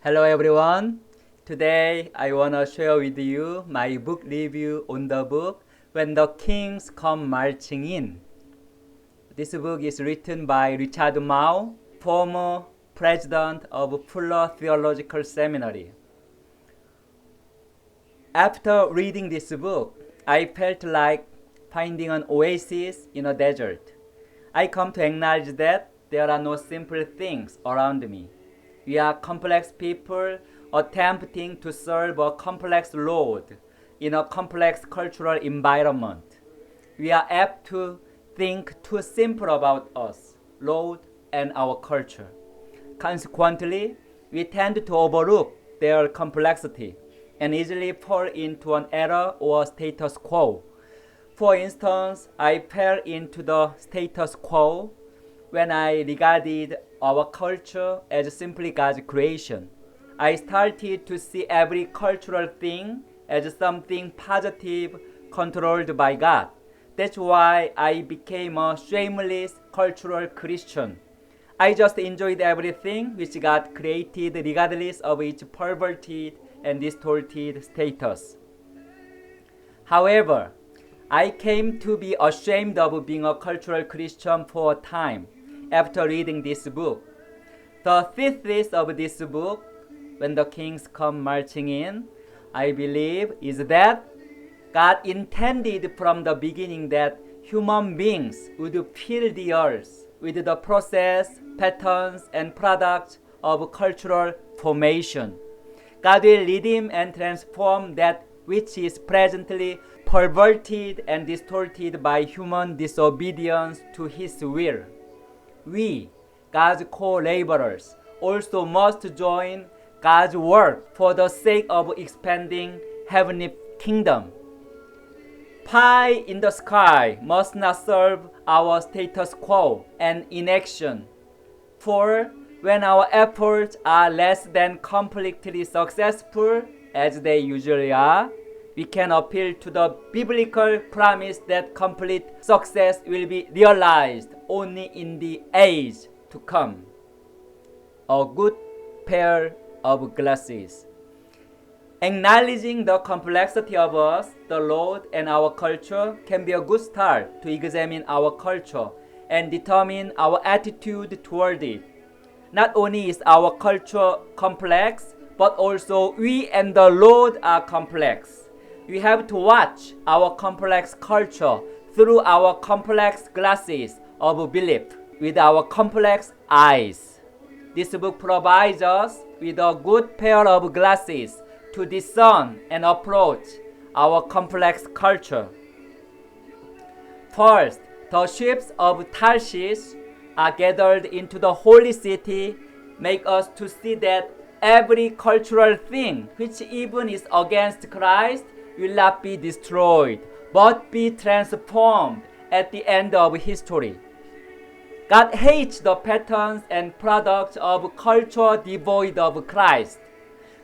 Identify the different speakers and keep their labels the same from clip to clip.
Speaker 1: Hello everyone. Today I wanna share with you my book review on the book When the Kings Come Marching In. This book is written by Richard Mao, former president of Fuller Theological Seminary. After reading this book, I felt like finding an oasis in a desert. I come to acknowledge that there are no simple things around me. We are complex people attempting to serve a complex Lord in a complex cultural environment. We are apt to think too simple about us, Lord, and our culture. Consequently, we tend to overlook their complexity and easily fall into an error or status quo. For instance, I fell into the status quo when I regarded our culture as simply God's creation. I started to see every cultural thing as something positive controlled by God. That's why I became a shameless cultural Christian. I just enjoyed everything which God created regardless of its perverted and distorted status. However, I came to be ashamed of being a cultural Christian for a time after reading this book. The thesis of this book, When the Kings Come Marching In, I believe is that God intended from the beginning that human beings would fill the earth with the process, patterns, and products of cultural formation. God will redeem and transform that which is presently perverted and distorted by human disobedience to His will. We, God's co-laborers, also must join God's work for the sake of expanding heavenly kingdom. Pie in the sky must not serve our status quo and inaction. For when our efforts are less than completely successful, as they usually are, we can appeal to the biblical promise that complete success will be realized only in the age to come. A good pair of glasses. Acknowledging the complexity of us, the Lord, and our culture can be a good start to examine our culture and determine our attitude toward it. Not only is our culture complex, but also we and the Lord are complex. We have to watch our complex culture through our complex glasses of belief with our complex eyes. This book provides us with a good pair of glasses to discern and approach our complex culture. First, the ships of Tarshish are gathered into the holy city, make us to see that every cultural thing which even is against Christ will not be destroyed, but be transformed at the end of history. God hates the patterns and products of culture devoid of Christ.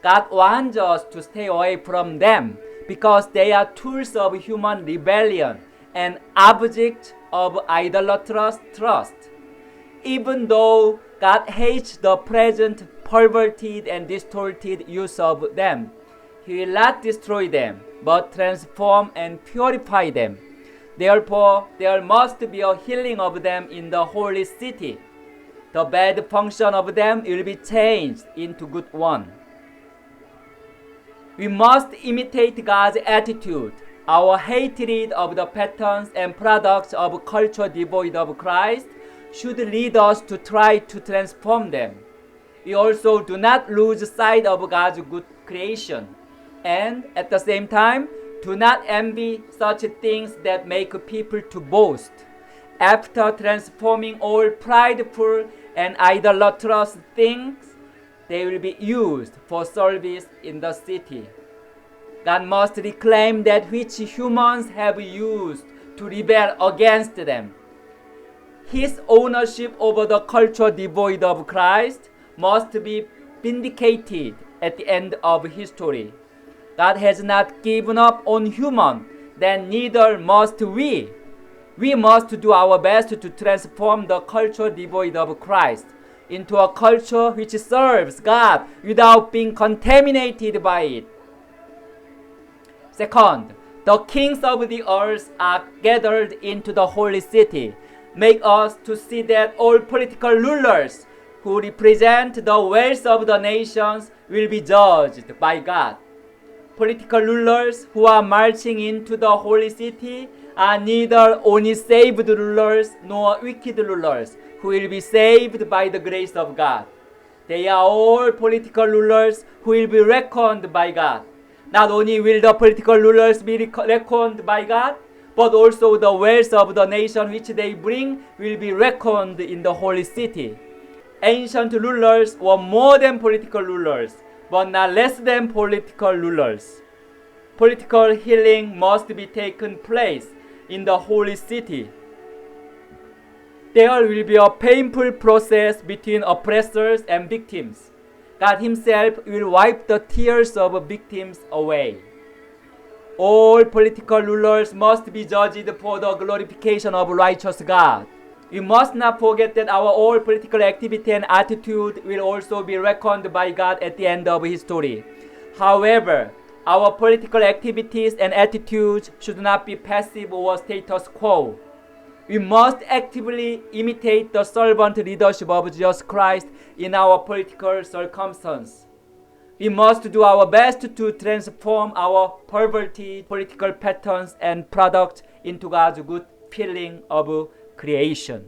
Speaker 1: God wants us to stay away from them because they are tools of human rebellion and objects of idolatrous trust. Even though God hates the present perverted and distorted use of them, He will not destroy them, but transform and purify them. Therefore, there must be a healing of them in the holy city. The bad function of them will be changed into good one. We must imitate God's attitude. Our hatred of the patterns and products of culture devoid of Christ should lead us to try to transform them. We also do not lose sight of God's good creation, and at the same time, do not envy such things that make people to boast. After transforming all prideful and idolatrous things, they will be used for service in the city. God must reclaim that which humans have used to rebel against them. His ownership over the culture devoid of Christ must be vindicated at the end of history. God has not given up on human, then neither must we. We must do our best to transform the culture devoid of Christ. into a culture which serves God without being contaminated by it. Second, the kings of the earth are gathered into the holy city, make us to see that all political rulers who represent the wealth of the nations will be judged by God. Political rulers who are marching into the holy city are neither only saved rulers nor wicked rulers who will be saved by the grace of God. They are all political rulers who will be reckoned by God. Not only will the political rulers be reckoned by God, but also the wealth of the nation which they bring will be reckoned in the holy city. Ancient rulers were more than political rulers, but not less than political rulers. Political healing must be taken place in the holy city. There will be a painful process between oppressors and victims. God Himself will wipe the tears of victims away. All political rulers must be judged for the glorification of righteous God. We must not forget that our all political activity and attitude will also be reckoned by God at the end of history. However, our political activities and attitudes should not be passive or status quo. We must actively imitate the servant leadership of Jesus Christ in our political circumstance. We must do our best to transform our perverted political patterns and products into God's good feeling of creation.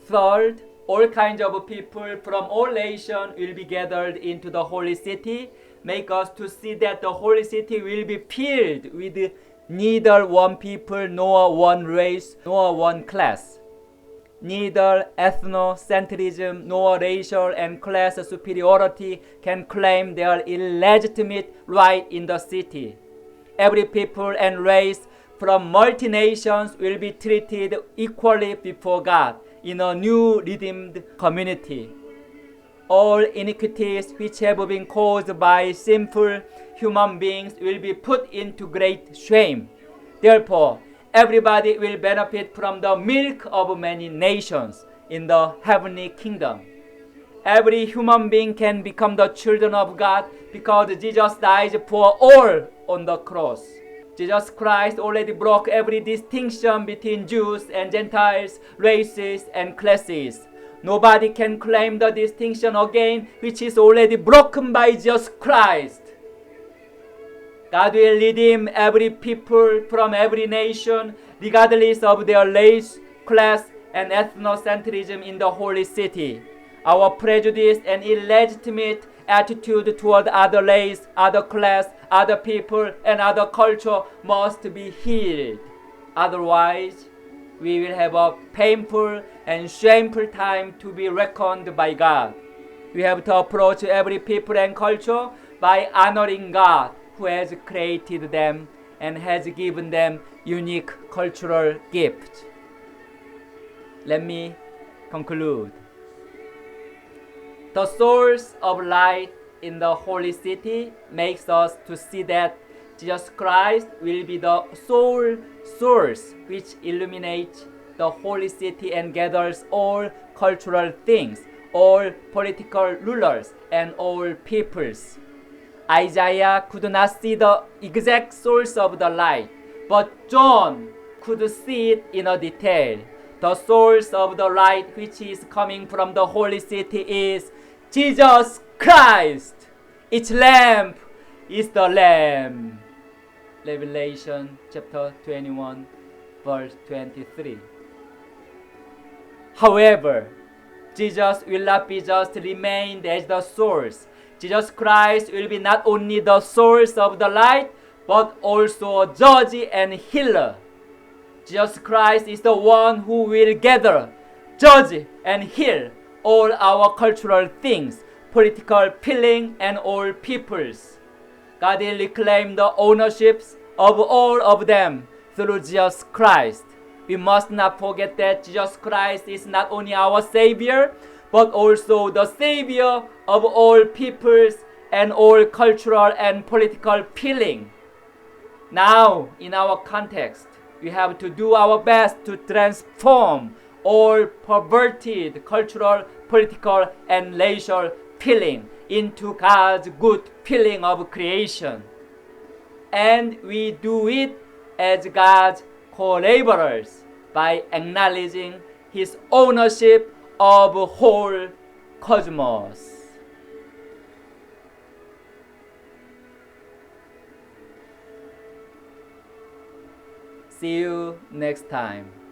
Speaker 1: Third, all kinds of people from all nations will be gathered into the holy city, make us to see that the holy city will be filled with neither one people, nor one race, nor one class. Neither ethnocentrism nor racial and class superiority can claim their illegitimate right in the city. Every people and race from multi-nations will be treated equally before God in a new redeemed community. All iniquities which have been caused by sinful human beings will be put into great shame. Therefore, everybody will benefit from the milk of many nations in the heavenly kingdom. Every human being can become the children of God because Jesus died for all on the cross. Jesus Christ already broke every distinction between Jews and Gentiles, races and classes. Nobody can claim the distinction again which is already broken by Jesus Christ. God will redeem every people from every nation, regardless of their race, class, and ethnocentrism in the holy city. Our prejudice and illegitimate attitude toward other race, other class, other people, and other culture must be healed. Otherwise, we will have a painful and shameful time to be reckoned by God. We have to approach every people and culture by honoring God, who has created them and has given them unique cultural gifts. Let me conclude. The source of light in the holy city makes us to see that Jesus Christ will be the sole source which illuminates the holy city and gathers all cultural things, all political rulers, and all peoples. Isaiah could not see the exact source of the light, but John could see it in a detail. The source of the light which is coming from the holy city is Jesus Christ. Its lamp is the Lamb. Revelation chapter 21, verse 23. However, Jesus will not be just remained as the source. Jesus Christ will be not only the source of the light, but also a judge and healer. Jesus Christ is the one who will gather, judge, and heal all our cultural things, political feeling, and all peoples. God will reclaim the ownerships of all of them through Jesus Christ. We must not forget that Jesus Christ is not only our Savior, but also the Savior of all peoples and all cultural and political feeling. Now, in our context, we have to do our best to transform all perverted cultural, political, and racial feeling into God's good feeling of creation. And we do it as God's co-laborers by acknowledging His ownership of whole cosmos. See you next time.